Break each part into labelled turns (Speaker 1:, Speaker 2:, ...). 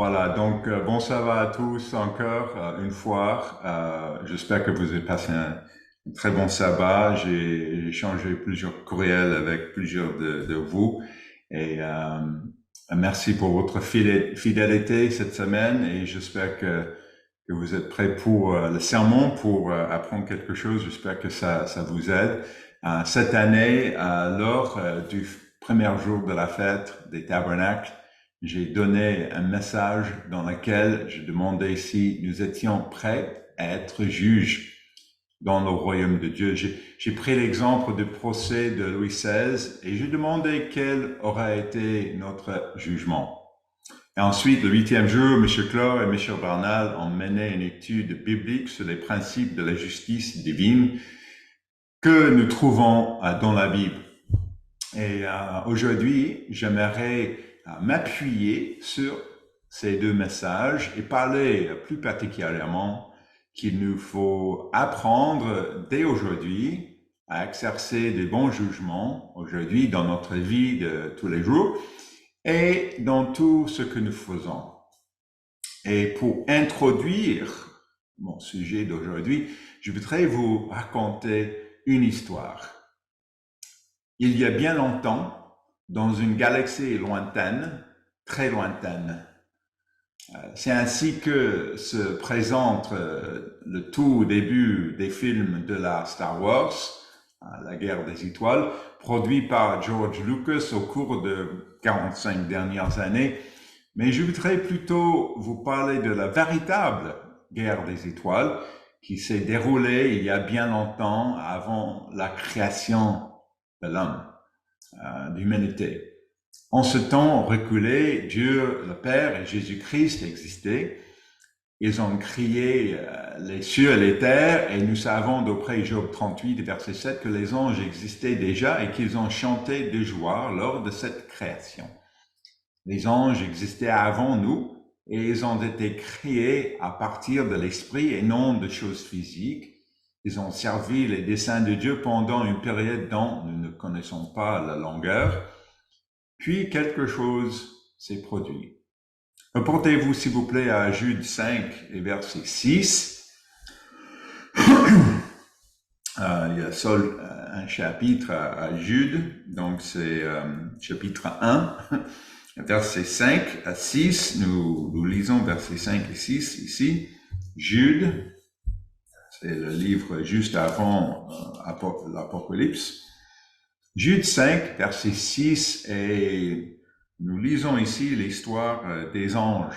Speaker 1: Voilà, donc bon sabbat à tous encore une fois. J'espère que vous avez passé un très bon sabbat. J'ai échangé plusieurs courriels avec plusieurs de vous et merci pour votre fidélité cette semaine et j'espère que vous êtes prêts pour le sermon, pour apprendre quelque chose. J'espère que ça vous aide. Cette année, lors du premier jour de la fête des tabernacles, j'ai donné un message dans lequel je demandais si nous étions prêts à être juges dans le royaume de Dieu. J'ai pris l'exemple du procès de Louis XVI et j'ai demandé quel aurait été notre jugement. Et ensuite, le 8e jour, M. Clore et M. Bernal ont mené une étude biblique sur les principes de la justice divine que nous trouvons dans la Bible. Et aujourd'hui, j'aimerais m'appuyer sur ces deux messages et parler plus particulièrement qu'il nous faut apprendre dès aujourd'hui à exercer de bons jugements aujourd'hui dans notre vie de tous les jours et dans tout ce que nous faisons. Et pour introduire mon sujet d'aujourd'hui, je voudrais vous raconter une histoire. Il y a bien longtemps, dans une galaxie lointaine, très lointaine, c'est ainsi que se présente le tout début des films de la Star Wars, la guerre des étoiles, produit par George Lucas au cours de 45 dernières années. Mais je voudrais plutôt vous parler de la véritable guerre des étoiles qui s'est déroulée il y a bien longtemps avant la création de l'homme, d'humanité. En ce temps reculé, Dieu le Père et Jésus-Christ existaient. Ils ont créé les cieux et les terres et nous savons d'après Job 38, verset 7, que les anges existaient déjà et qu'ils ont chanté de joie lors de cette création. Les anges existaient avant nous et ils ont été créés à partir de l'esprit et non de choses physiques. Ils ont servi les desseins de Dieu pendant une période dont nous ne connaissons pas la longueur. Puis quelque chose s'est produit. Reportez-vous s'il vous plaît à Jude 5 et verset 6. Il y a seul un chapitre à Jude, donc c'est chapitre 1, verset 5 à 6. Nous lisons versets 5 et 6 ici. Jude, c'est le livre juste avant l'Apocalypse. Jude 5, verset 6, et nous lisons ici l'histoire des anges.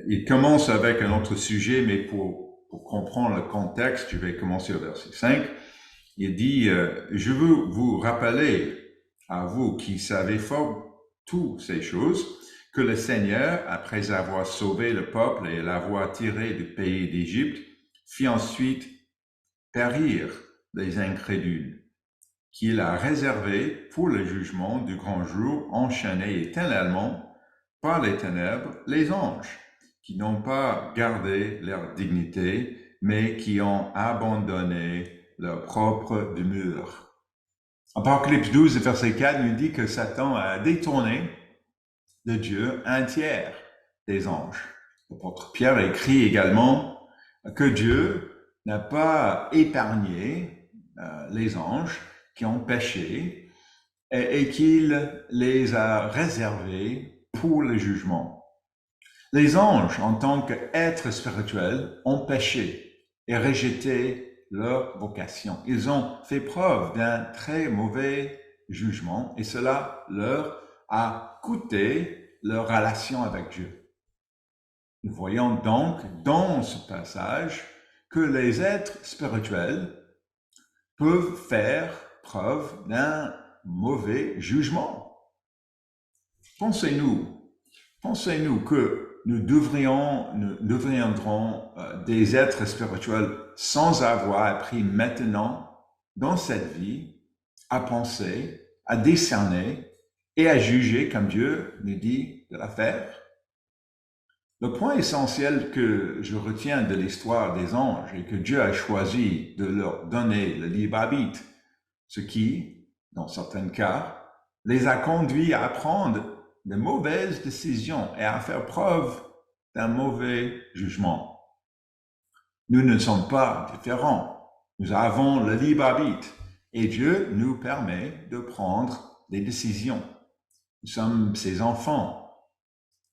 Speaker 1: Il commence avec un autre sujet, mais pour comprendre le contexte, je vais commencer au verset 5. Il dit, je veux vous rappeler, à vous qui savez fort toutes ces choses, que le Seigneur, après avoir sauvé le peuple et l'avoir tiré du pays d'Égypte, fit ensuite périr les incrédules, qu'il a réservé pour le jugement du grand jour, enchaînés éternellement par les ténèbres, les anges, qui n'ont pas gardé leur dignité, mais qui ont abandonné leur propre demeure. Apocalypse 12, verset 4 nous dit que Satan a détourné de Dieu un tiers des anges. L'apôtre Pierre écrit également que Dieu n'a pas épargné les anges qui ont péché et qu'il les a réservés pour le jugement. Les anges, en tant qu'êtres spirituels, ont péché et rejeté leur vocation. Ils ont fait preuve d'un très mauvais jugement et cela leur a coûté leur relation avec Dieu. Nous voyons donc dans ce passage que les êtres spirituels peuvent faire preuve d'un mauvais jugement. Pensez-nous que nous deviendrons des êtres spirituels sans avoir appris maintenant dans cette vie à penser, à discerner et à juger comme Dieu nous dit de la faire. Le point essentiel que je retiens de l'histoire des anges est que Dieu a choisi de leur donner le libre arbitre, ce qui, dans certains cas, les a conduits à prendre de mauvaises décisions et à faire preuve d'un mauvais jugement. Nous ne sommes pas différents. Nous avons le libre arbitre et Dieu nous permet de prendre des décisions. Nous sommes ses enfants.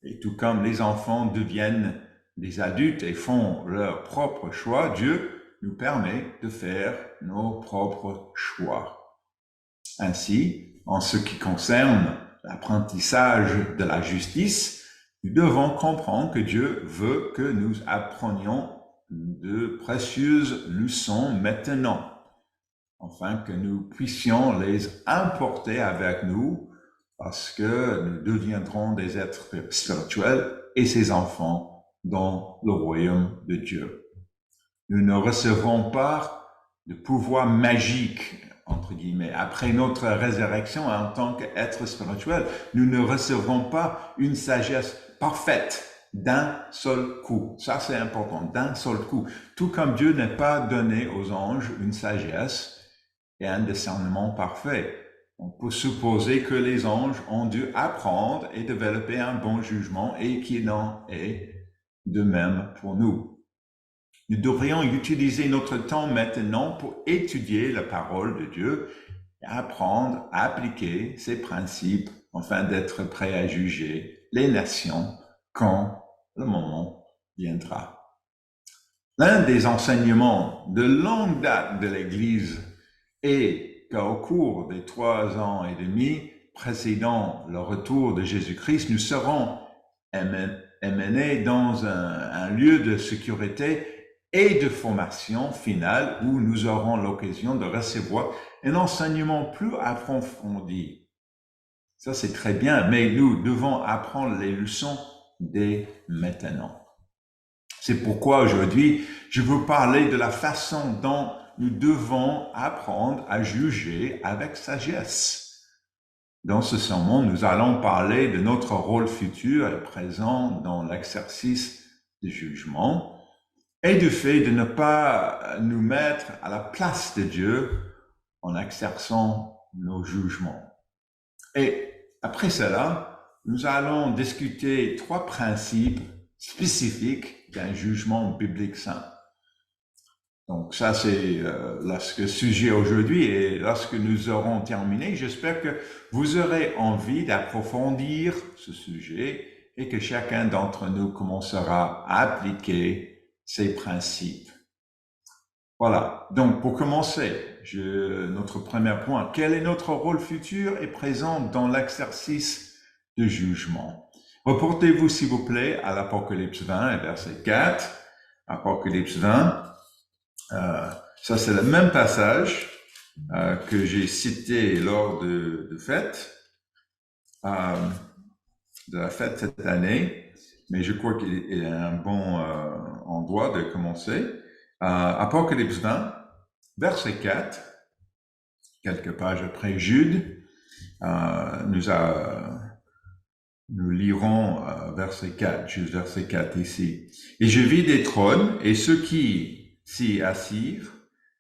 Speaker 1: Et tout comme les enfants deviennent des adultes et font leurs propres choix, Dieu nous permet de faire nos propres choix. Ainsi, en ce qui concerne l'apprentissage de la justice, nous devons comprendre que Dieu veut que nous apprenions de précieuses leçons maintenant, afin que nous puissions les importer avec nous, parce que nous deviendrons des êtres spirituels et ses enfants dans le royaume de Dieu. Nous ne recevrons pas de pouvoir magique, entre guillemets. Après notre résurrection en tant qu'être spirituel, nous ne recevrons pas une sagesse parfaite d'un seul coup. Ça, c'est important, d'un seul coup. Tout comme Dieu n'a pas donné aux anges une sagesse et un discernement parfait. On peut supposer que les anges ont dû apprendre et développer un bon jugement et qu'il en est de même pour nous. Nous devrions utiliser notre temps maintenant pour étudier la parole de Dieu et apprendre à appliquer ses principes afin d'être prêts à juger les nations quand le moment viendra. L'un des enseignements de longue date de l'Église est qu'au cours des 3 ans et demi précédant le retour de Jésus-Christ, nous serons emmenés dans un lieu de sécurité et de formation finale où nous aurons l'occasion de recevoir un enseignement plus approfondi. Ça, c'est très bien, mais nous devons apprendre les leçons dès maintenant. C'est pourquoi aujourd'hui, je veux parler de la façon dont nous devons apprendre à juger avec sagesse. Dans ce sermon, nous allons parler de notre rôle futur et présent dans l'exercice du jugement et du fait de ne pas nous mettre à la place de Dieu en exerçant nos jugements. Et après cela, nous allons discuter 3 principes spécifiques d'un jugement biblique saint. Donc ça, c'est le sujet aujourd'hui, et lorsque nous aurons terminé, j'espère que vous aurez envie d'approfondir ce sujet et que chacun d'entre nous commencera à appliquer ces principes. Voilà, donc pour commencer, notre premier point, quel est notre rôle futur et présent dans l'exercice de jugement? Reportez-vous s'il vous plaît à l'Apocalypse 20 et verset 4. Apocalypse 20, ça c'est le même passage que j'ai cité lors de la fête cette année, mais je crois qu'il est un bon endroit de commencer. Apocalypse 20, verset 4, quelques pages après Jude, nous lirons verset 4, juste verset 4 ici. « Et je vis des trônes, et ceux qui s'y assirent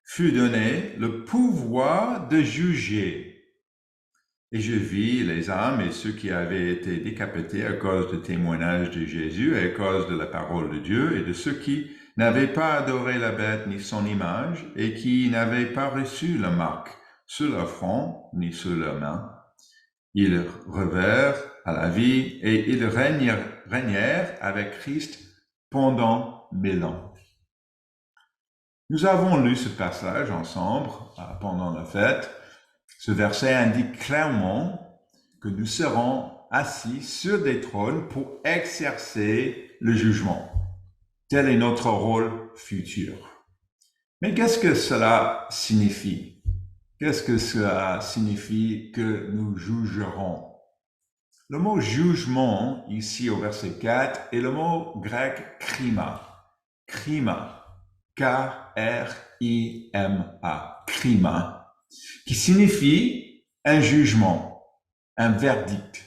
Speaker 1: fut donné le pouvoir de juger. Et je vis les âmes et ceux qui avaient été décapités à cause du témoignage de Jésus et à cause de la parole de Dieu, et de ceux qui n'avaient pas adoré la bête ni son image, et qui n'avaient pas reçu la marque sur leur front ni sur leurs mains. Ils revinrent à la vie et ils régnèrent avec Christ pendant 1000 ans. » Nous avons lu ce passage ensemble pendant la fête. Ce verset indique clairement que nous serons assis sur des trônes pour exercer le jugement. Tel est notre rôle futur. Mais qu'est-ce que cela signifie? Qu'est-ce que cela signifie que nous jugerons? Le mot jugement, ici au verset 4, est le mot grec krima. Krima. K-R-I-M-A. Krima. Qui signifie un jugement, un verdict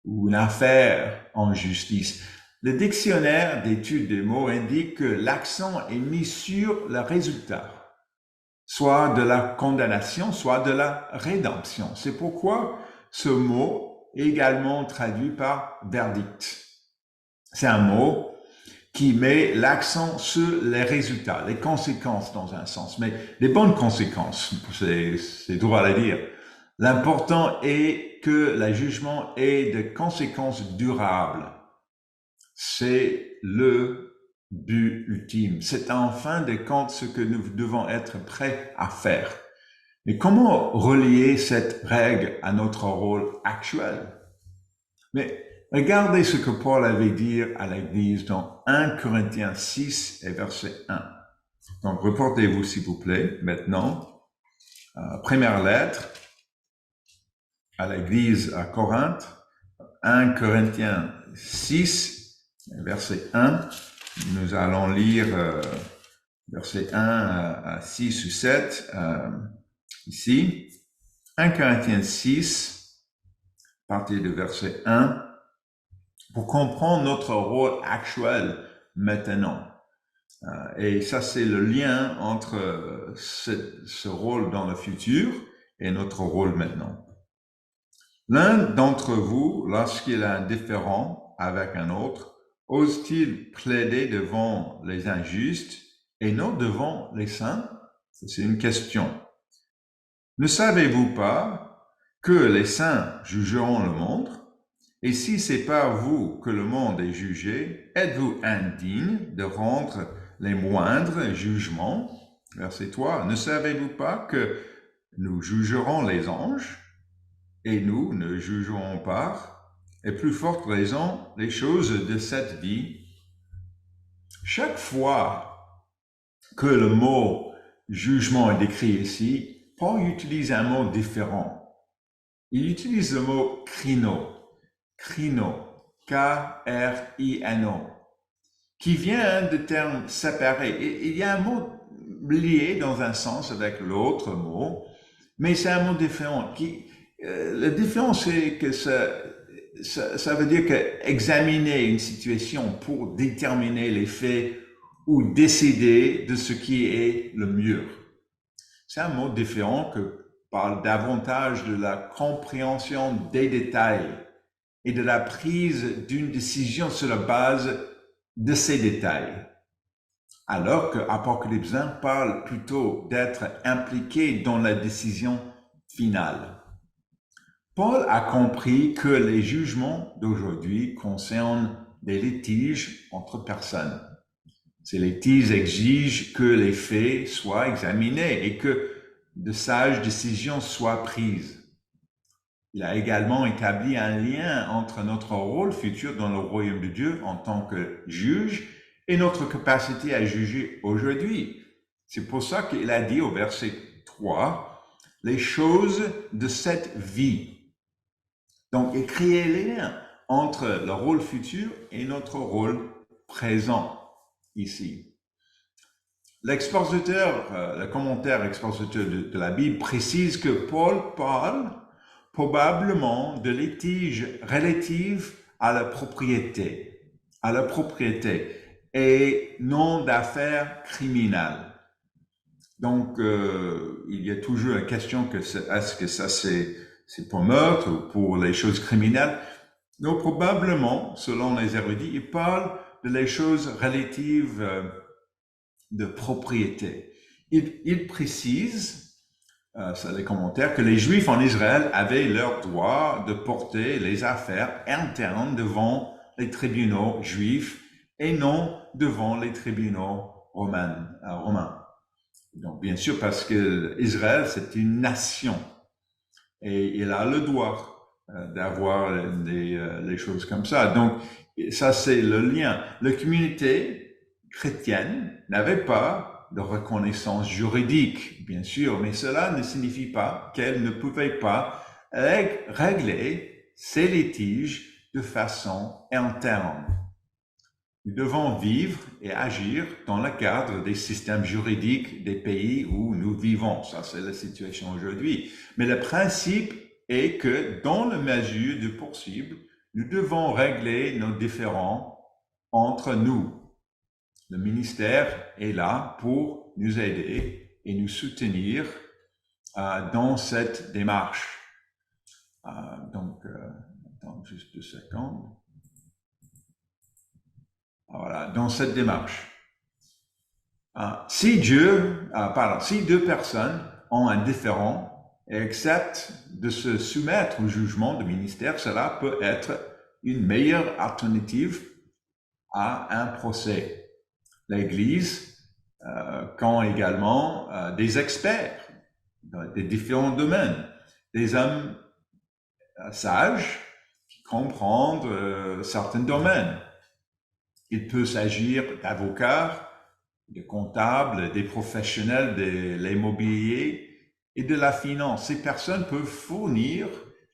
Speaker 1: ou une affaire en justice. Le dictionnaire d'études des mots indique que l'accent est mis sur le résultat, soit de la condamnation, soit de la rédemption. C'est pourquoi ce mot également traduit par verdict. C'est un mot qui met l'accent sur les résultats, les conséquences dans un sens, mais les bonnes conséquences, c'est droit à dire. L'important est que le jugement ait des conséquences durables. C'est le but ultime. C'est en fin de compte ce que nous devons être prêts à faire. Mais comment relier cette règle à notre rôle actuel? Mais regardez ce que Paul avait dit à l'Église dans 1 Corinthiens 6 et verset 1. Donc, reportez-vous s'il vous plaît maintenant. Première lettre à l'Église à Corinthe, 1 Corinthiens 6, verset 1. Nous allons lire verset 1 à 6 ou 7 ici. 1 Corinthiens 6, à partir du verset 1, pour comprendre notre rôle actuel maintenant. Et ça, c'est le lien entre ce rôle dans le futur et notre rôle maintenant. L'un d'entre vous, lorsqu'il est indifférent avec un autre, ose-t-il plaider devant les injustes et non devant les saints? C'est une question. Ne savez-vous pas que les saints jugeront le monde? Et si c'est par vous que le monde est jugé, êtes-vous indigne de rendre les moindres jugements? Verset 3. Ne savez-vous pas que nous jugerons les anges? Et nous ne jugerons pas, et plus forte raison, les choses de cette vie. Chaque fois que le mot jugement est décrit ici, Paul utilise un mot différent. Il utilise le mot krino, K-R-I-N-O, qui vient de termes séparés. Et il y a un mot lié dans un sens avec l'autre mot, mais c'est un mot différent la différence, c'est que ça veut dire que examiner une situation pour déterminer les faits ou décider de ce qui est le mieux. C'est un mot différent que parle davantage de la compréhension des détails et de la prise d'une décision sur la base de ces détails. Alors que Apocalypse 1 parle plutôt d'être impliqué dans la décision finale. Paul a compris que les jugements d'aujourd'hui concernent des litiges entre personnes. Ces litiges exigent que les faits soient examinés et que de sages décisions soient prises. Il a également établi un lien entre notre rôle futur dans le royaume de Dieu en tant que juge et notre capacité à juger aujourd'hui. C'est pour ça qu'il a dit au verset 3, « Les choses de cette vie ». Donc, il crée les liens entre le rôle futur et notre rôle présent ici. L'expositeur, le commentaire expositeur de la Bible précise que Paul parle probablement de litiges relatifs à la propriété et non d'affaires criminelles. Donc, il y a toujours la question que est-ce que ça c'est pour meurtre ou pour les choses criminelles? Donc, probablement, selon les érudits, il parle de les choses relatives de propriété. Il précise, c'est les commentaires, que les Juifs en Israël avaient leur droit de porter les affaires internes devant les tribunaux juifs et non devant les tribunaux romains. Donc, bien sûr, parce que Israël, c'est une nation et il a le droit d'avoir les choses comme ça. Donc, ça, c'est le lien. La communauté chrétienne n'avait pas de reconnaissance juridique, bien sûr, mais cela ne signifie pas qu'elle ne pouvait pas régler ces litiges de façon interne. Nous devons vivre et agir dans le cadre des systèmes juridiques des pays où nous vivons. Ça, c'est la situation aujourd'hui. Mais le principe est que, dans la mesure du possible, nous devons régler nos différends entre nous. Le ministère est là pour nous aider et nous soutenir dans cette démarche. Donc, Attends juste 2 secondes. Voilà, dans cette démarche. Si deux personnes ont un différend et acceptent de se soumettre au jugement du ministère, cela peut être une meilleure alternative à un procès. L'Église, quand également des experts dans des différents domaines, des hommes sages qui comprennent certains domaines. Il peut s'agir d'avocats, de comptables, des professionnels de l'immobilier et de la finance. Ces personnes peuvent fournir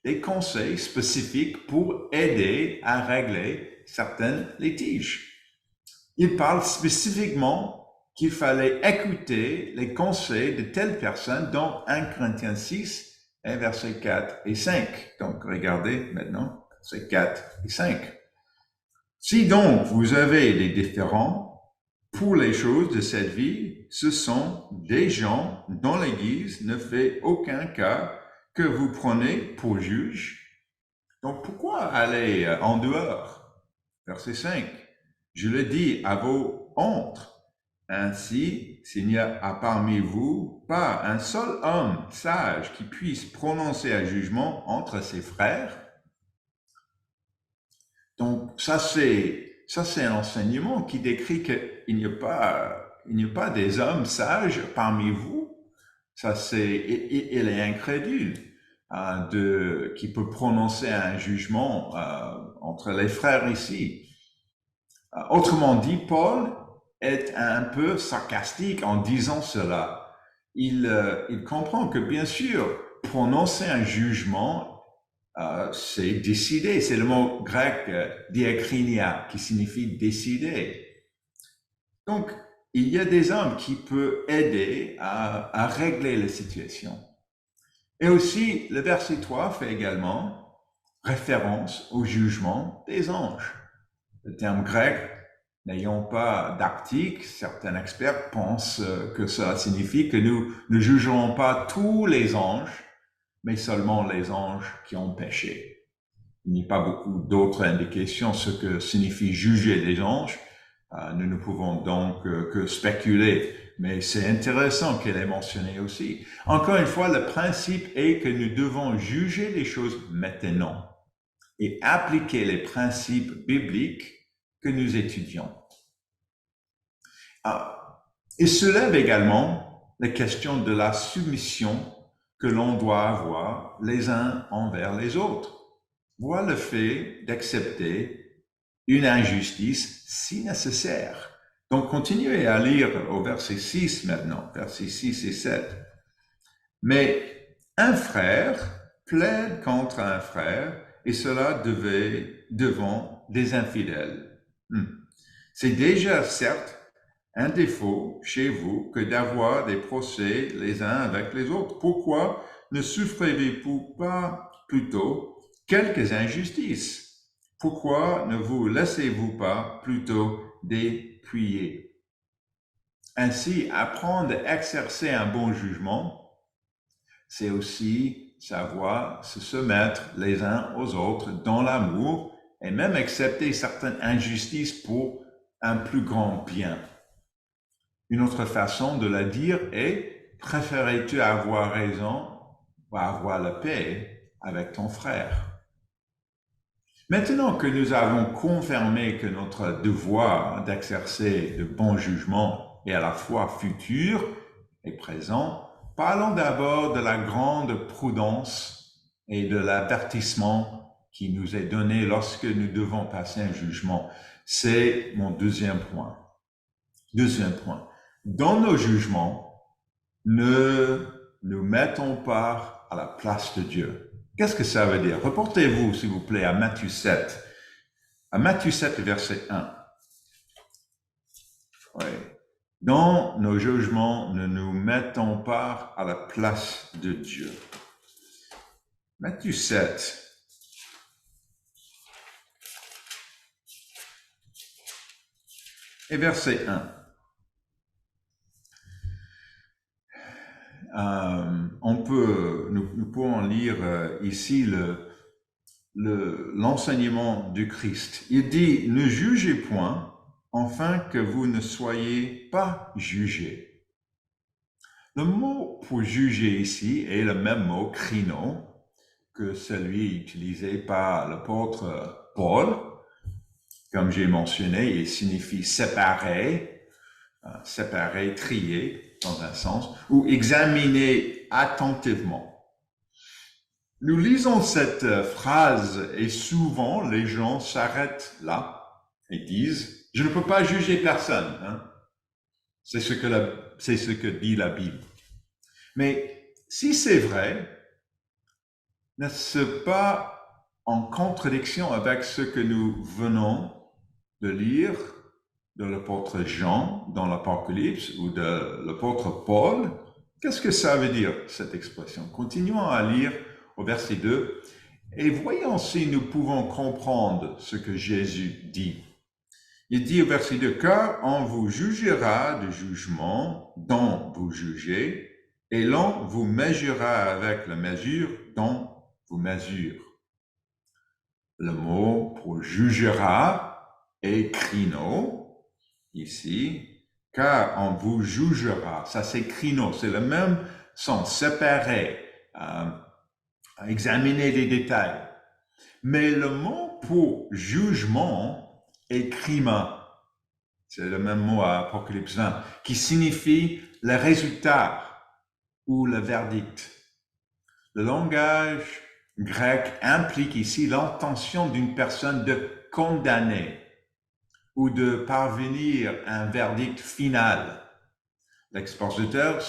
Speaker 1: des conseils spécifiques pour aider à régler certains litiges. Il parle spécifiquement qu'il fallait écouter les conseils de telles personnes dans 1 Corinthiens 6, versets 4 et 5. Donc, regardez maintenant, versets 4 et 5. Si donc vous avez des différends pour les choses de cette vie, ce sont des gens dont l'Église ne fait aucun cas que vous prenez pour juge. Donc, pourquoi aller en dehors? Verset 5. Je le dis à vos hontes. Ainsi, s'il n'y a parmi vous pas un seul homme sage qui puisse prononcer un jugement entre ses frères. Donc, ça c'est un enseignement qui décrit qu'il n'y a pas des hommes sages parmi vous. Il est incrédule qui peut prononcer un jugement entre les frères ici. Autrement dit, Paul est un peu sarcastique en disant cela. Il comprend que bien sûr, prononcer un jugement, c'est décider. C'est le mot grec diakrinia qui signifie décider. Donc, il y a des hommes qui peuvent aider à régler la situation. Et aussi, le verset 3 fait également référence au jugement des anges. Le terme grec, n'ayant pas d'article, certains experts pensent que cela signifie que nous ne jugerons pas tous les anges, mais seulement les anges qui ont péché. Il n'y a pas beaucoup d'autres indications ce que signifie juger les anges. Nous ne pouvons donc que spéculer, mais c'est intéressant qu'elle ait mentionné aussi. Encore une fois, le principe est que nous devons juger les choses maintenant et appliquer les principes bibliques que nous étudions. Il soulève également la question de la soumission que l'on doit avoir les uns envers les autres. Voit le fait d'accepter une injustice si nécessaire. Donc, continuez à lire au verset 6 maintenant, versets 6 et 7. Mais un frère plaide contre un frère et cela devant des infidèles. C'est déjà certes un défaut chez vous que d'avoir des procès les uns avec les autres. Pourquoi ne souffrez-vous pas plutôt quelques injustices? Pourquoi ne vous laissez-vous pas plutôt dépouiller? Ainsi, apprendre à exercer un bon jugement, c'est aussi savoir se soumettre les uns aux autres dans l'amour et même accepter certaines injustices pour un plus grand bien. Une autre façon de la dire est, préférais-tu avoir raison ou avoir la paix avec ton frère? Maintenant que nous avons confirmé que notre devoir d'exercer de bons jugements est à la fois futur et présent, parlons d'abord de la grande prudence et de l'avertissement qui nous est donné lorsque nous devons passer un jugement. C'est mon deuxième point. Deuxième point. Dans nos jugements, ne nous mettons pas à la place de Dieu. Qu'est-ce que ça veut dire? Reportez-vous, s'il vous plaît, à Matthieu 7. À Matthieu 7, verset 1. Oui. Dans nos jugements, ne nous mettons pas à la place de Dieu. Matthieu 7. Et verset 1. Nous pouvons lire ici l'enseignement du Christ. Il dit, ne jugez point, afin que vous ne soyez pas jugés. Le mot pour juger ici est le même mot, krino, que celui utilisé par l'apôtre Paul. Comme j'ai mentionné, il signifie séparer, trier dans un sens, ou examiner attentivement. Nous lisons cette phrase et souvent les gens s'arrêtent là et disent « Je ne peux pas juger personne. Hein? » C'est ce que dit la Bible. Mais si c'est vrai, n'est-ce pas en contradiction avec ce que nous venons de lire de l'apôtre Jean dans l'Apocalypse ou de l'apôtre Paul? Qu'est-ce que ça veut dire, cette expression? Continuons à lire au verset 2 et voyons si nous pouvons comprendre ce que Jésus dit. Il dit au verset 2, « Car on vous jugera du jugement dont vous jugez, et l'on vous mesurera avec la mesure dont vous mesurez. » Le mot pour jugera est krino, ici, car on vous jugera. Ça, c'est krino, c'est le même sens, séparer, examiner les détails. Mais le mot pour jugement est krima. C'est le même mot à Apocalypse 20, qui signifie le résultat ou le verdict. Le langage grec implique ici l'intention d'une personne de condamner ou de parvenir à un verdict final. L'expositeur,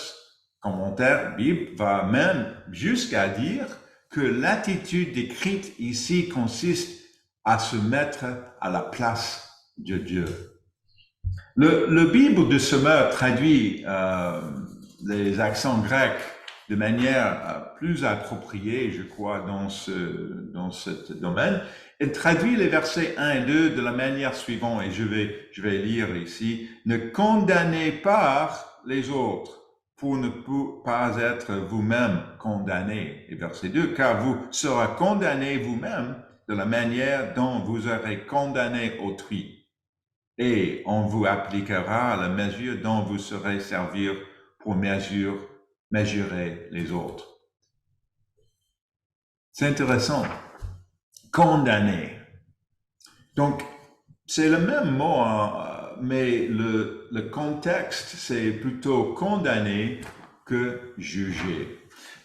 Speaker 1: commentaire Bible, va même jusqu'à dire que l'attitude décrite ici consiste à se mettre à la place de Dieu. Le Bible de Sommer traduit les accents grecs de manière plus appropriée, je crois, dans ce domaine. Il traduit les versets 1 et 2 de la manière suivante, et je vais lire ici. « Ne condamnez pas les autres pour ne pas être vous-même condamnés. » Et verset 2, « Car vous serez condamnés vous-même de la manière dont vous aurez condamné autrui. Et on vous appliquera la mesure dont vous saurez servir pour mesurer les autres. » C'est intéressant. Condamner. Donc, c'est le même mot, mais le contexte, c'est plutôt condamner que juger.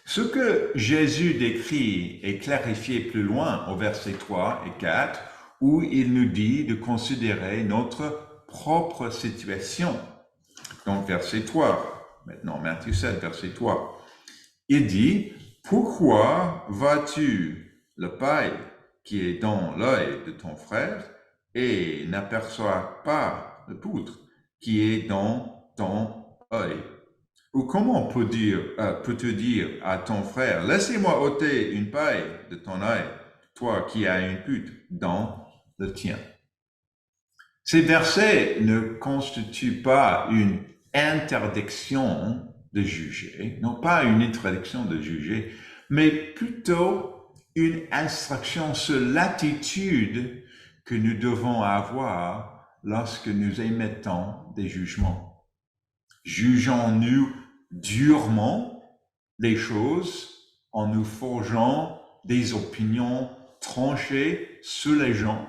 Speaker 1: Ce que Jésus décrit est clarifié plus loin au verset 3 et 4, où il nous dit de considérer notre propre situation. Donc, verset 3, maintenant, Matthieu 7, verset 3. Il dit, « Pourquoi vas-tu le paille qui est dans l'œil de ton frère et n'aperçois pas le poutre qui est dans ton œil? Ou comment peux-tu dire à ton frère, laissez-moi ôter une paille de ton œil, toi qui as une poutre dans le tien? » Ces versets ne constituent pas une interdiction de juger, non pas une interdiction de juger, mais plutôt une instruction sur l'attitude que nous devons avoir lorsque nous émettons des jugements. Jugeons-nous durement les choses en nous forgeant des opinions tranchées sur les gens?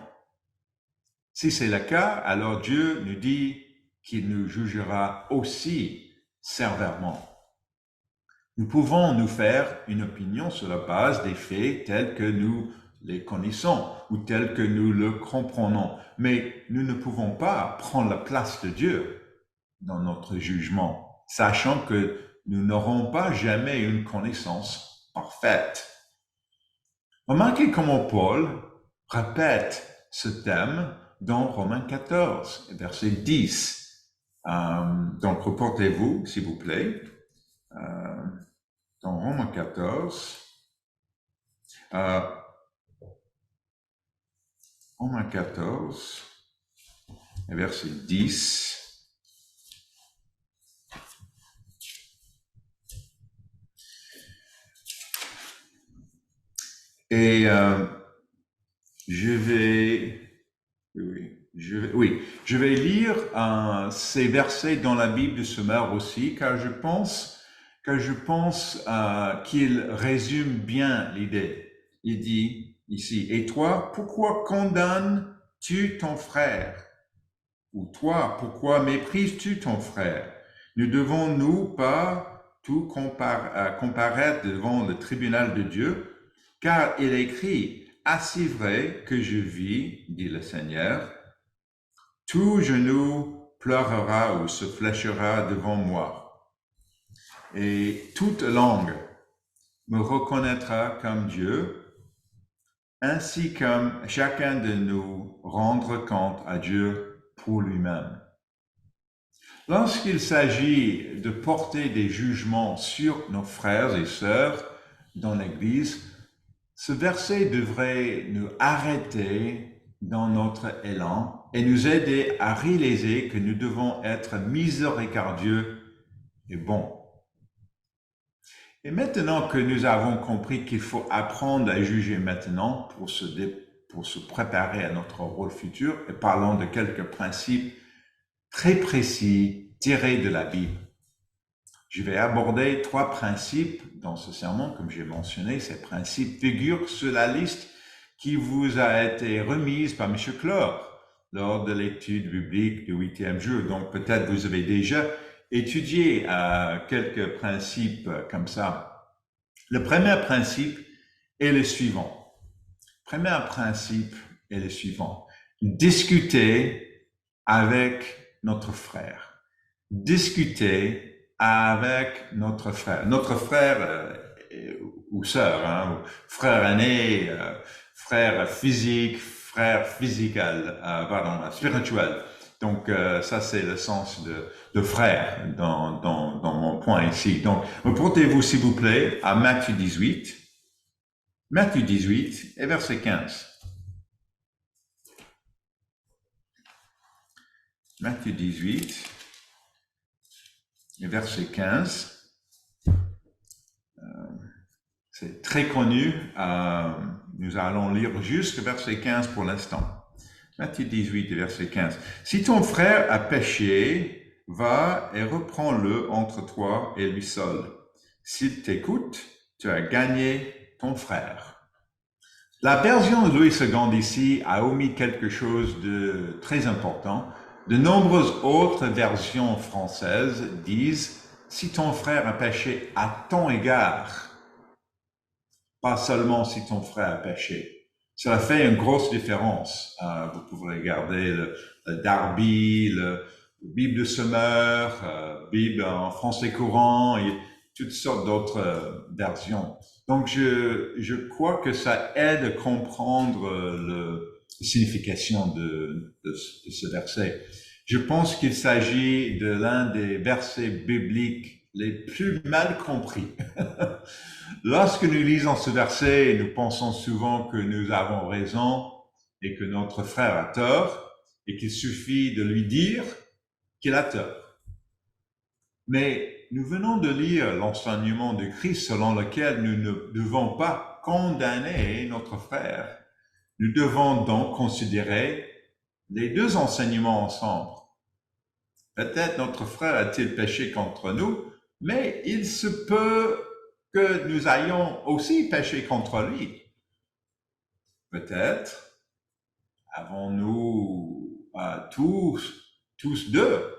Speaker 1: Si c'est le cas, alors Dieu nous dit qu'il nous jugera aussi sévèrement. Nous pouvons nous faire une opinion sur la base des faits tels que nous les connaissons ou tels que nous le comprenons, mais nous ne pouvons pas prendre la place de Dieu dans notre jugement, sachant que nous n'aurons pas jamais une connaissance parfaite. Remarquez comment Paul répète ce thème dans Romains 14, verset 10. Donc, reportez-vous, s'il vous plaît, dans Romains 14, Romains 14, verset 10. Et Je vais, oui, je vais lire ces versets dans la Bible de Sommer aussi, car je pense qu'il résume bien l'idée. Il dit ici, et toi, pourquoi condamnes-tu ton frère? Ou toi, pourquoi méprises-tu ton frère? Ne devons-nous pas tout comparaître devant le tribunal de Dieu? Car il écrit, assez vrai que je vis, dit le Seigneur, tout genou pleurera ou se fléchira devant moi, et toute langue me reconnaîtra comme Dieu, ainsi comme chacun de nous rendre compte à Dieu pour lui-même. Lorsqu'il s'agit de porter des jugements sur nos frères et sœurs dans l'Église, ce verset devrait nous arrêter dans notre élan et nous aider à réaliser que nous devons être miséricordieux et bons. Et maintenant que nous avons compris qu'il faut apprendre à juger maintenant pour se préparer à notre rôle futur, et parlons de quelques principes très précis tirés de la Bible. Je vais aborder 3 principes dans ce sermon, comme j'ai mentionné. Ces principes figurent sur la liste qui vous a été remise par M. Clore lors de l'étude biblique du 8e jour. Donc peut-être vous avez déjà étudié quelques principes comme ça. Le premier principe est le suivant. Premier principe est le suivant. Discuter avec notre frère. Discuter avec notre frère. Notre frère ou sœur, hein, frère aîné, frère physique, frère physical, spirituel. Donc ça c'est le sens de frère dans mon point ici. Donc reportez-vous s'il vous plaît à Matthieu 18. Matthieu 18 et verset 15. Matthieu 18 et verset 15. C'est très connu. Nous allons lire juste le verset 15 pour l'instant. Matthieu 18 et verset 15. Si ton frère a péché, va et reprends-le entre toi et lui seul. S'il t'écoute, tu as gagné ton frère. La version de Louis II ici a omis quelque chose de très important. De nombreuses autres versions françaises disent « si ton frère a péché à ton égard », pas seulement si ton frère a péché. Cela fait une grosse différence. Vous pouvez regarder le Darby, le Bible de Sommer, Bible en français courant et toutes sortes d'autres versions. Donc, je crois que ça aide à comprendre la signification de ce verset. Je pense qu'il s'agit de l'un des versets bibliques les plus mal compris. Lorsque nous lisons ce verset, nous pensons souvent que nous avons raison et que notre frère a tort et qu'il suffit de lui dire qu'il a tort. Mais nous venons de lire l'enseignement de Christ selon lequel nous ne devons pas condamner notre frère. Nous devons donc considérer les deux enseignements ensemble. Peut-être notre frère a-t-il péché contre nous, mais il se peut que nous ayons aussi péché contre lui. Peut-être avons-nous tous deux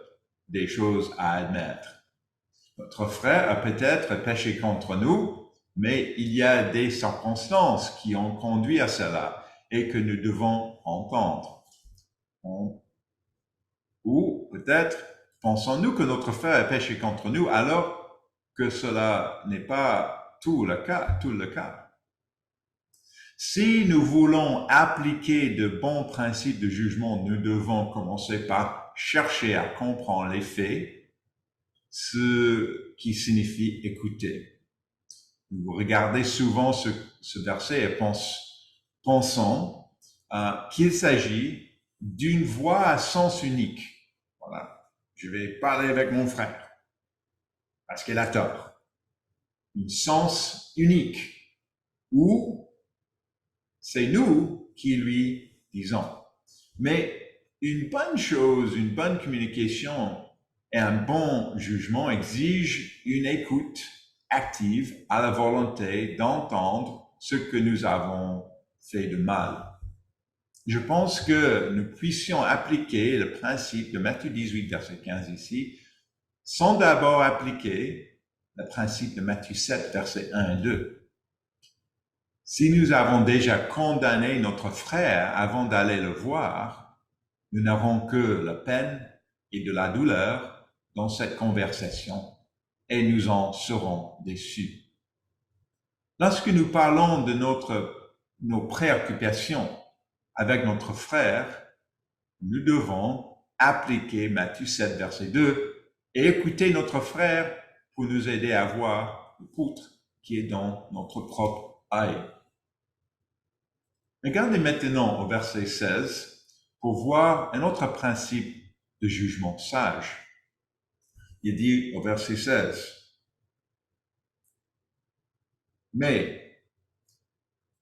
Speaker 1: des choses à admettre. Notre frère a peut-être péché contre nous, mais il y a des circonstances qui ont conduit à cela et que nous devons entendre. Ou peut-être pensons-nous que notre frère a péché contre nous alors que cela n'est pas tout le cas. Si nous voulons appliquer de bons principes de jugement, nous devons commencer par chercher à comprendre les faits, ce qui signifie écouter. Vous regardez souvent ce verset et pensons qu'il s'agit d'une voix à sens unique. Voilà, je vais parler avec mon frère parce qu'il a tort. Un sens unique où c'est nous qui lui disons. Mais une bonne chose, une bonne communication et un bon jugement exigent une écoute active à la volonté d'entendre ce que nous avons fait de mal. Je pense que nous puissions appliquer le principe de Matthieu 18, verset 15 ici, sans d'abord appliquer le principe de Matthieu 7, verset 1 et 2. Si nous avons déjà condamné notre frère avant d'aller le voir, nous n'avons que la peine et de la douleur dans cette conversation et nous en serons déçus. Lorsque nous parlons de nos préoccupations avec notre frère, nous devons appliquer Matthieu 7, verset 2 et écouter notre frère pour nous aider à voir le poutre qui est dans notre propre œil. Regardez maintenant au verset 16 pour voir un autre principe de jugement sage. Il dit au verset 16, « Mais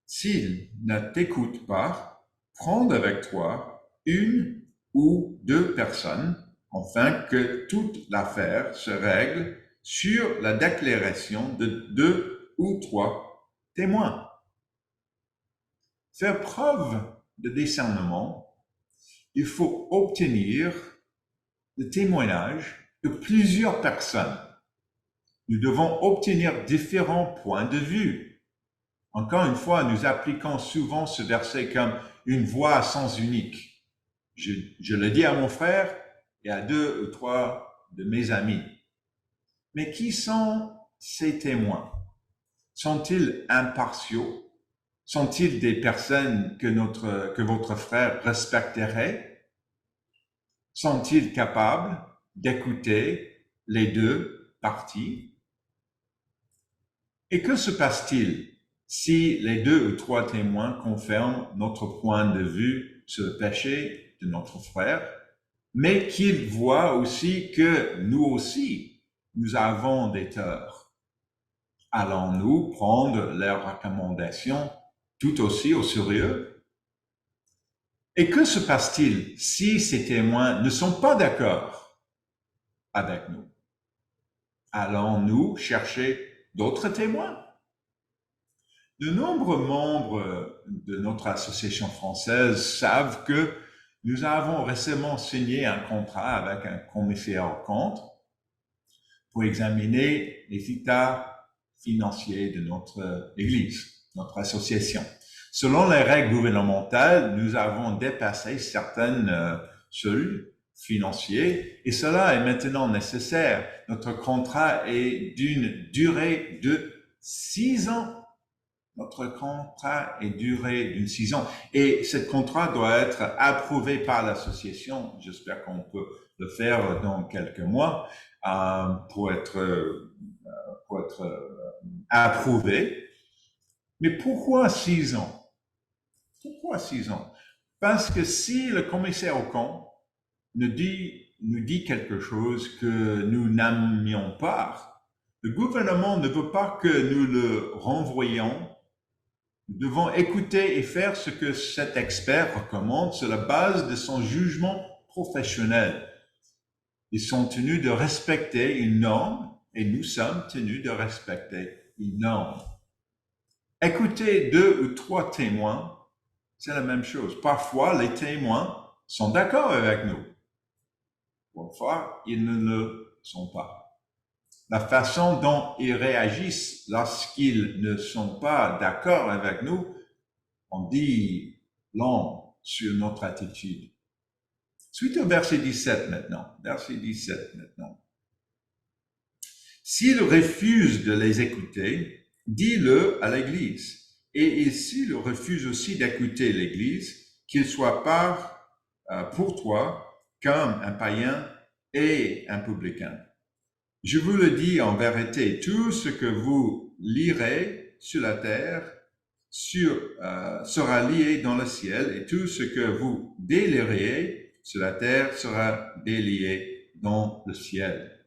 Speaker 1: s'il ne t'écoute pas, prends avec toi une ou deux personnes, afin que toute l'affaire se règle sur la déclaration de 2 ou 3 témoins. » Faire preuve de discernement, il faut obtenir le témoignage de plusieurs personnes. Nous devons obtenir différents points de vue. Encore une fois, nous appliquons souvent ce verset comme une voix à sens unique. Je le dis à mon frère et à 2 ou 3 de mes amis. Mais qui sont ces témoins? Sont-ils impartiaux? Sont-ils des personnes que votre frère respecterait? Sont-ils capables d'écouter les deux parties? Et que se passe-t-il si les 2 ou 3 témoins confirment notre point de vue sur le péché de notre frère, mais qu'ils voient aussi que nous aussi, nous avons des torts? Allons-nous prendre leurs recommandations tout aussi au sérieux? Et que se passe-t-il si ces témoins ne sont pas d'accord avec nous? Allons-nous chercher d'autres témoins? De nombreux membres de notre association française savent que nous avons récemment signé un contrat avec un commissaire aux comptes pour examiner les états financiers de notre Église, notre association. Selon les règles gouvernementales, nous avons dépassé certaines seuils financiers et cela est maintenant nécessaire. Notre contrat est d'une durée de 6 ans. Notre contrat est duré d'une 6 ans et ce contrat doit être approuvé par l'association. J'espère qu'on peut le faire dans quelques mois pour être approuvé. Mais pourquoi 6 ans? Pourquoi 6 ans? Parce que si le commissaire aux comptes nous dit quelque chose que nous n'aimions pas, le gouvernement ne veut pas que nous le renvoyions. Nous devons écouter et faire ce que cet expert recommande sur la base de son jugement professionnel. Ils sont tenus de respecter une norme et nous sommes tenus de respecter une norme. Écouter 2 ou 3 témoins, c'est la même chose. Parfois, les témoins sont d'accord avec nous. Parfois, ils ne le sont pas. La façon dont ils réagissent lorsqu'ils ne sont pas d'accord avec nous, on dit long sur notre attitude. Suite au verset 17 maintenant. Verset 17 maintenant. S'ils refusent de les écouter, dis-le à l'Église. Et s'ils refusent aussi d'écouter l'Église, qu'il soit pour toi comme un païen et un publicain. Je vous le dis en vérité, tout ce que vous lirez sur la terre sera lié dans le ciel, et tout ce que vous délirez sur la terre sera délié dans le ciel.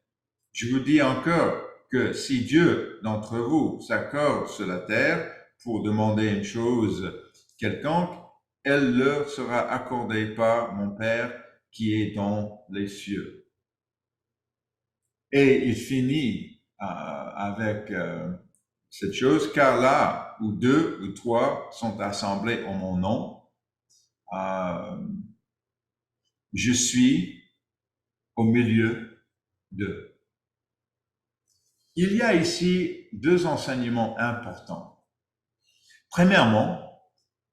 Speaker 1: Je vous dis encore que si Dieu d'entre vous s'accorde sur la terre pour demander une chose quelconque, elle leur sera accordée par mon Père qui est dans les cieux. Et il finit avec cette chose, car là où 2 ou 3 sont assemblés en mon nom, je suis au milieu d'eux. Il y a ici 2 enseignements importants. Premièrement,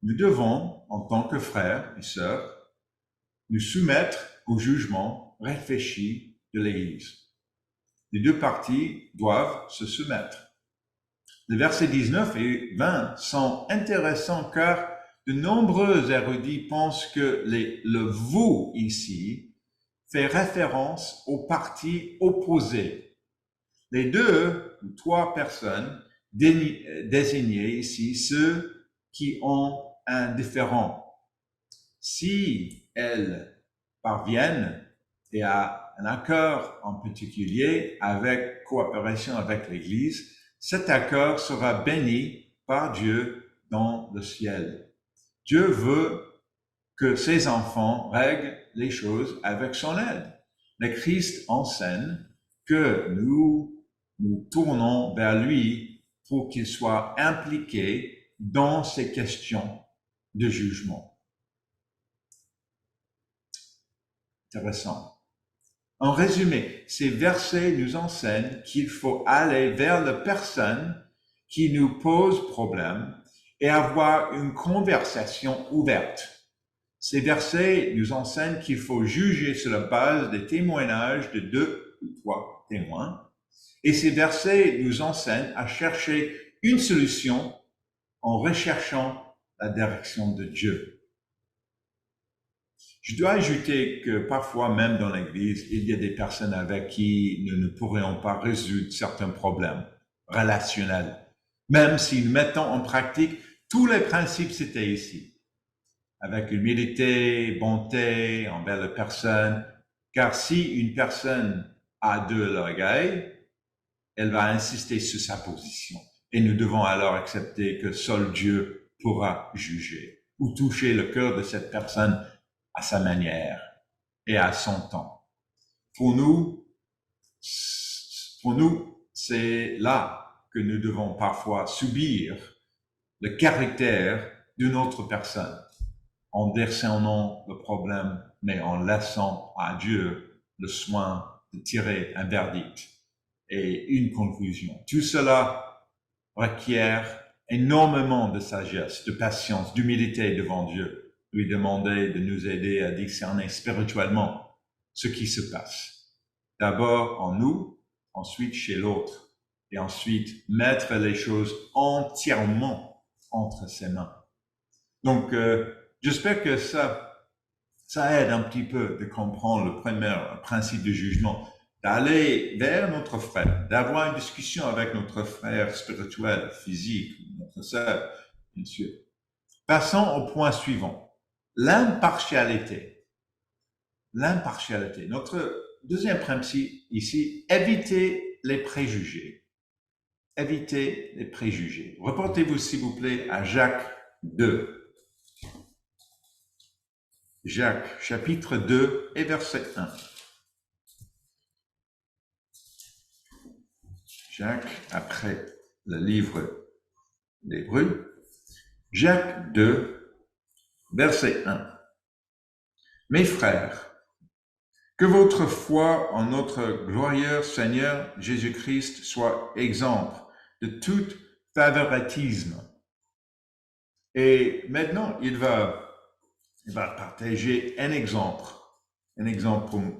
Speaker 1: nous devons, en tant que frères et sœurs, nous soumettre au jugement réfléchi de l'Église. Les 2 parties doivent se soumettre. Les versets 19 et 20 sont intéressants car de nombreux érudits pensent que le vous ici fait référence aux parties opposées. Les 2 ou 3 personnes désignées ici, ceux qui ont un différent. Si elles parviennent et à un accord en particulier avec coopération avec l'Église, cet accord sera béni par Dieu dans le ciel. Dieu veut que ses enfants règlent les choses avec son aide. Le Christ enseigne que nous tournons vers lui pour qu'il soit impliqué dans ces questions de jugement. Intéressant. En résumé, ces versets nous enseignent qu'il faut aller vers la personne qui nous pose problème et avoir une conversation ouverte. Ces versets nous enseignent qu'il faut juger sur la base des témoignages de 2 ou 3 témoins. Et ces versets nous enseignent à chercher une solution en recherchant la direction de Dieu. Je dois ajouter que parfois, même dans l'Église, il y a des personnes avec qui nous ne pourrions pas résoudre certains problèmes relationnels, même si nous mettons en pratique tous les principes cités ici, avec humilité, bonté envers la personne, car si une personne a de l'orgueil, elle va insister sur sa position. Et nous devons alors accepter que seul Dieu pourra juger ou toucher le cœur de cette personne à sa manière et à son temps. Pour nous, c'est là que nous devons parfois subir le caractère d'une autre personne en décernant le problème, mais en laissant à Dieu le soin de tirer un verdict et une conclusion. Tout cela requiert énormément de sagesse, de patience, d'humilité devant Dieu. Lui demander de nous aider à discerner spirituellement ce qui se passe. D'abord en nous, ensuite chez l'autre, et ensuite mettre les choses entièrement entre ses mains. Donc, j'espère que ça aide un petit peu de comprendre le premier principe de jugement, d'aller vers notre frère, d'avoir une discussion avec notre frère spirituel, physique, notre sœur, bien sûr. Passons au point suivant. L'impartialité. L'impartialité. Notre deuxième principe ici, éviter les préjugés. Éviter les préjugés. Reportez-vous s'il vous plaît à Jacques 2. Jacques, chapitre 2 et verset 1. Jacques, après le livre d'Hébreux. Jacques 2, verset 1. Mes frères, que votre foi en notre glorieux Seigneur Jésus-Christ soit exemple de tout favoritisme. Et maintenant, il va partager un exemple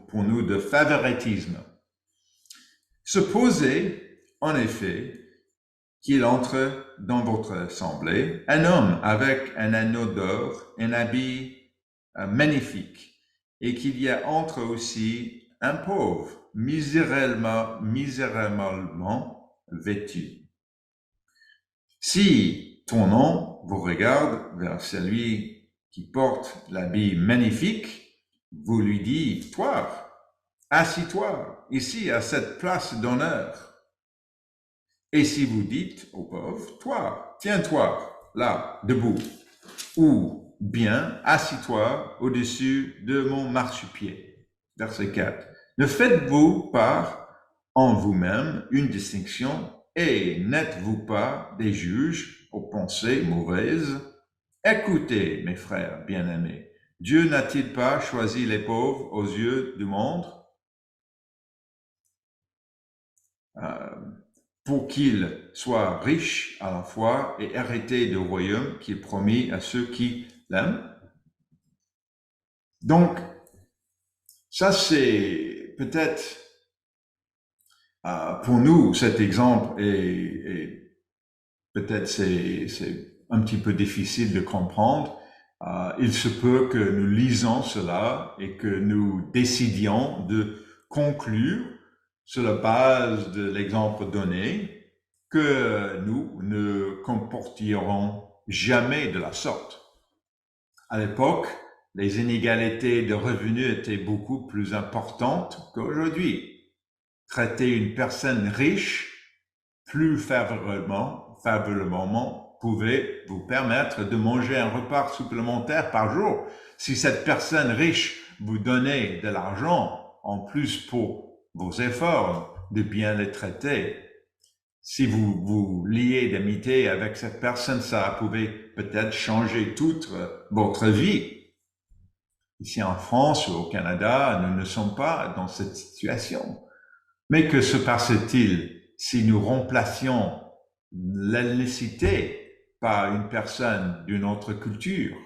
Speaker 1: pour nous de favoritisme. Supposez, en effet, qu'il entre dans votre assemblée un homme avec un anneau d'or, un habit magnifique, et qu'il y a entre aussi un pauvre, misérablement vêtu. Si ton nom vous regarde vers celui qui porte l'habit magnifique, vous lui dites, toi, assis-toi ici à cette place d'honneur. Et si vous dites au pauvre, toi, tiens-toi là, debout, ou bien, assis-toi au-dessus de mon marchepied. Verset 4. Ne faites-vous pas en vous-même une distinction et n'êtes-vous pas des juges aux pensées mauvaises? Écoutez, mes frères bien-aimés, Dieu n'a-t-il pas choisi les pauvres aux yeux du monde pour qu'ils soient riches à la fois et hérités du royaume qu'il promit à ceux qui l'aiment? Donc, ça c'est peut-être pour nous cet exemple est peut-être c'est un petit peu difficile de comprendre. Il se peut que nous lisons cela et que nous décidions de conclure sur la base de l'exemple donné que nous ne comporterons jamais de la sorte. À l'époque, les inégalités de revenus étaient beaucoup plus importantes qu'aujourd'hui. Traiter une personne riche plus favorablement pouvait vous permettre de manger un repas supplémentaire par jour. Si cette personne riche vous donnait de l'argent en plus pour vos efforts de bien les traiter, si vous vous liez d'amitié avec cette personne, ça pouvait peut-être changer toute votre vie. Ici en France ou au Canada, nous ne sommes pas dans cette situation. Mais que se passe-t-il si nous remplacions l'ethnicité par une personne d'une autre culture?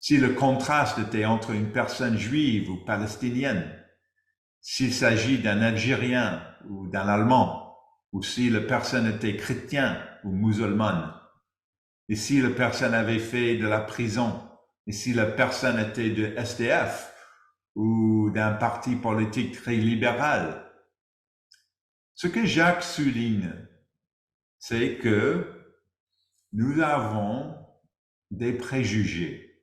Speaker 1: Si le contraste était entre une personne juive ou palestinienne, s'il s'agit d'un Algérien ou d'un Allemand, ou si la personne était chrétienne ou musulmane, et si la personne avait fait de la prison, et si la personne était de SDF ou d'un parti politique très libéral. Ce que Jacques souligne, c'est que nous avons des préjugés,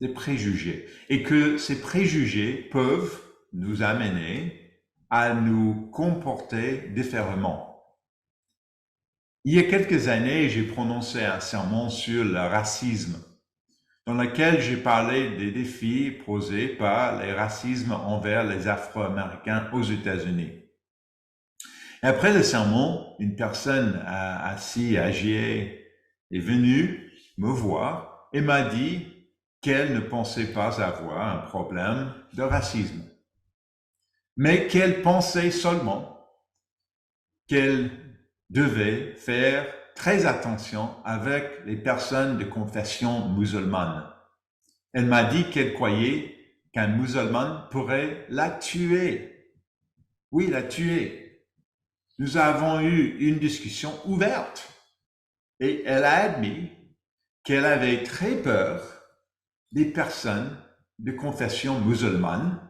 Speaker 1: et que ces préjugés peuvent nous amener à nous comporter différemment. Il y a quelques années, j'ai prononcé un sermon sur le racisme, dans lequel j'ai parlé des défis posés par les racismes envers les Afro-Américains aux États-Unis. Et après le sermon, une personne assez âgée est venue me voir et m'a dit qu'elle ne pensait pas avoir un problème de racisme, mais qu'elle pensait seulement qu'elle devait faire très attention avec les personnes de confession musulmane. Elle m'a dit qu'elle croyait qu'un musulman pourrait la tuer. Oui, la tuer. Nous avons eu une discussion ouverte et elle a admis qu'elle avait très peur des personnes de confession musulmane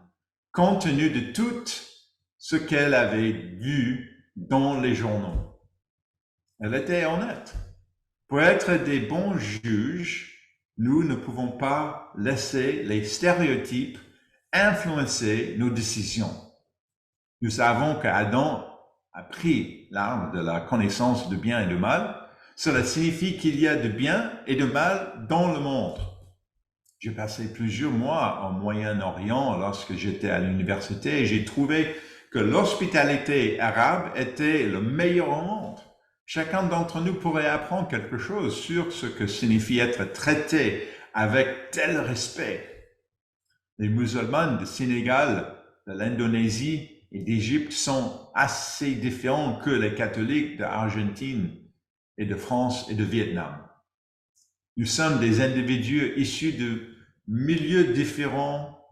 Speaker 1: compte tenu de tout ce qu'elle avait vu dans les journaux. Elle était honnête. Pour être des bons juges, nous ne pouvons pas laisser les stéréotypes influencer nos décisions. Nous savons qu'Adam a pris l'arbre de la connaissance de bien et de mal. Cela signifie qu'il y a de bien et de mal dans le monde. J'ai passé plusieurs mois au Moyen-Orient lorsque j'étais à l'université et j'ai trouvé que l'hospitalité arabe était le meilleur au monde. Chacun d'entre nous pourrait apprendre quelque chose sur ce que signifie être traité avec tel respect. Les musulmans du Sénégal, de l'Indonésie et d'Égypte sont assez différents que les catholiques d'Argentine et de France et de Vietnam. Nous sommes des individus issus de milieux différents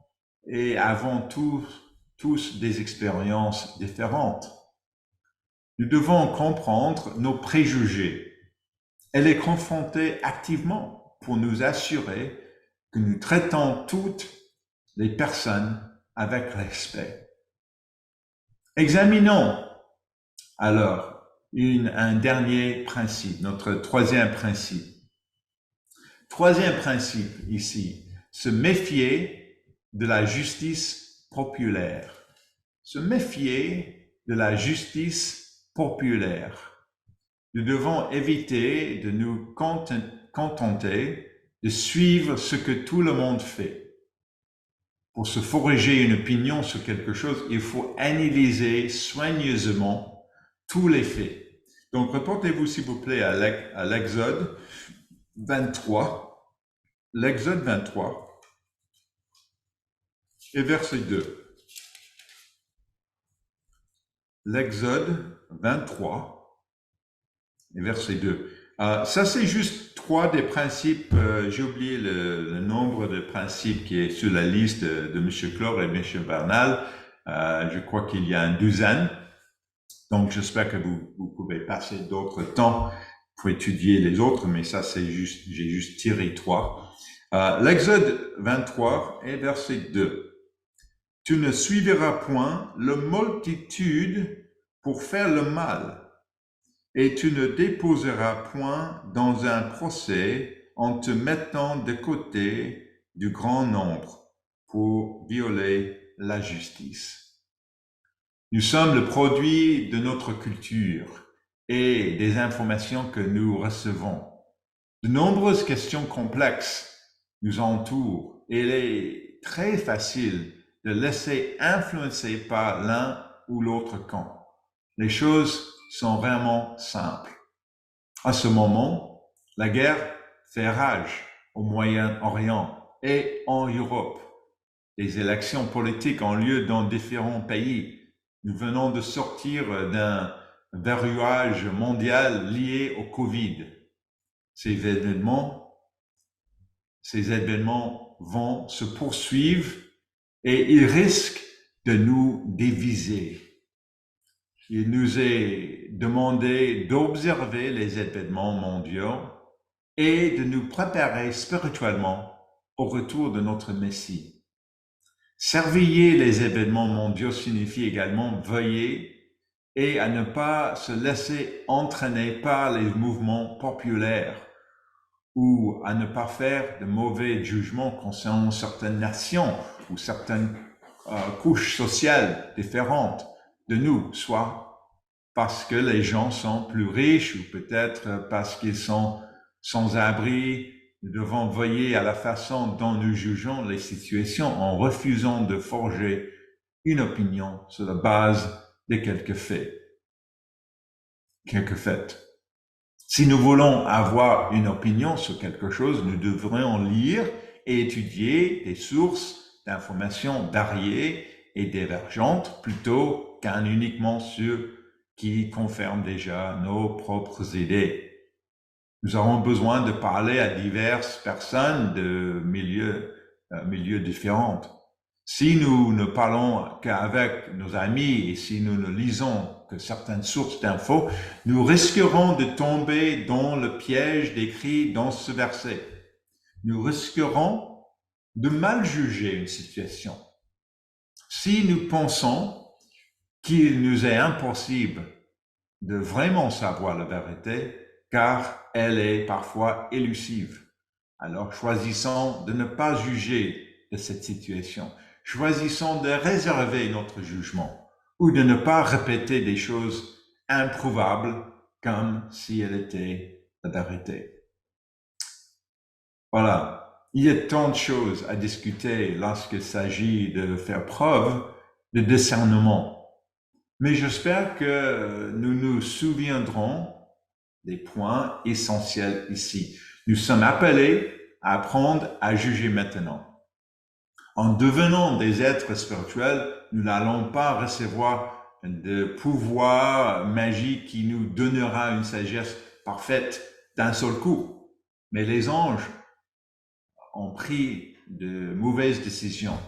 Speaker 1: et avons tous des expériences différentes. Nous devons comprendre nos préjugés et les confronter activement pour nous assurer que nous traitons toutes les personnes avec respect. Examinons alors un dernier principe, notre troisième principe. Troisième principe ici, se méfier de la justice populaire. Se méfier de la justice populaire. Nous devons éviter de nous contenter de suivre ce que tout le monde fait. Pour se forger une opinion sur quelque chose, il faut analyser soigneusement tous les faits. Donc, reportez-vous s'il vous plaît à l'Exode 23. L'Exode 23 et verset 2. L'Exode 23 et verset 2. Ça, c'est juste 3 des principes. J'ai oublié le nombre de principes qui est sur la liste de M. Clore et M. Bernal. Je crois qu'il y a une douzaine. Donc, j'espère que vous pouvez passer d'autres temps pour étudier les autres, mais ça, j'ai juste tiré 3. L'Exode 23 et verset 2. Tu ne suiviras point la multitude pour faire le mal, et tu ne déposeras point dans un procès en te mettant de côté du grand nombre pour violer la justice. Nous sommes le produit de notre culture et des informations que nous recevons. De nombreuses questions complexes nous entourent et il est très facile de laisser influencer par l'un ou l'autre camp. Les choses sont vraiment simples. À ce moment, la guerre fait rage au Moyen-Orient et en Europe. Des élections politiques ont lieu dans différents pays. Nous venons de sortir d'un verrouillage mondial lié au Covid. Ces événements vont se poursuivre et ils risquent de nous diviser. Il nous est demandé d'observer les événements mondiaux et de nous préparer spirituellement au retour de notre Messie. Surveiller les événements mondiaux signifie également veiller et à ne pas se laisser entraîner par les mouvements populaires ou à ne pas faire de mauvais jugements concernant certaines nations ou certaines couches sociales différentes de nous, soit parce que les gens sont plus riches ou peut-être parce qu'ils sont sans abri. Nous devons veiller à la façon dont nous jugeons les situations en refusant de forger une opinion sur la base de quelques faits. Si nous voulons avoir une opinion sur quelque chose, nous devrions lire et étudier des sources d'informations variées et divergentes plutôt qu'un uniquement ceux qui confirment déjà nos propres idées. Nous aurons besoin de parler à diverses personnes de milieux différents. Si nous ne parlons qu'avec nos amis et si nous ne lisons que certaines sources d'infos, nous risquerons de tomber dans le piège décrit dans ce verset. Nous risquerons de mal juger une situation. Si nous pensons qu'il nous est impossible de vraiment savoir la vérité, car elle est parfois élusive, alors choisissons de ne pas juger de cette situation. Choisissons de réserver notre jugement ou de ne pas répéter des choses improuvables comme si elles étaient la vérité. Voilà, il y a tant de choses à discuter lorsqu'il s'agit de faire preuve de discernement. Mais j'espère que nous nous souviendrons des points essentiels ici. Nous sommes appelés à apprendre à juger maintenant. En devenant des êtres spirituels, nous n'allons pas recevoir de pouvoir magique qui nous donnera une sagesse parfaite d'un seul coup. Mais les anges ont pris de mauvaises décisions.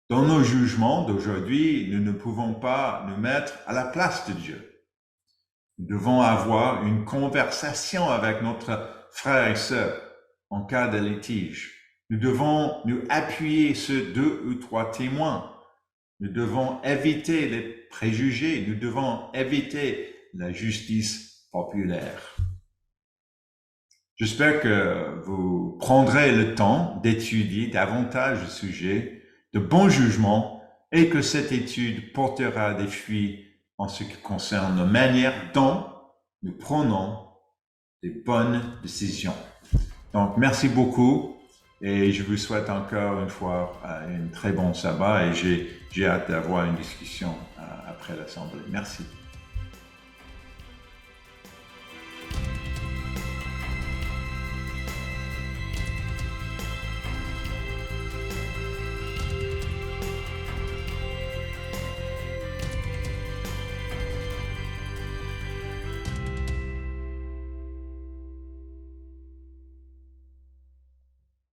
Speaker 1: Dans nos jugements d'aujourd'hui, nous ne pouvons pas nous mettre à la place de Dieu. Nous devons avoir une conversation avec notre frère et sœur en cas de litige. Nous devons nous appuyer sur 2 ou 3 témoins. Nous devons éviter les préjugés. Nous devons éviter la justice populaire. J'espère que vous prendrez le temps d'étudier davantage le sujet de bon jugement et que cette étude portera des fruits en ce qui concerne la manière dont nous prenons des bonnes décisions. Donc, merci beaucoup et je vous souhaite encore une fois une très bonne sabbat et j'ai hâte d'avoir une discussion après l'Assemblée. Merci.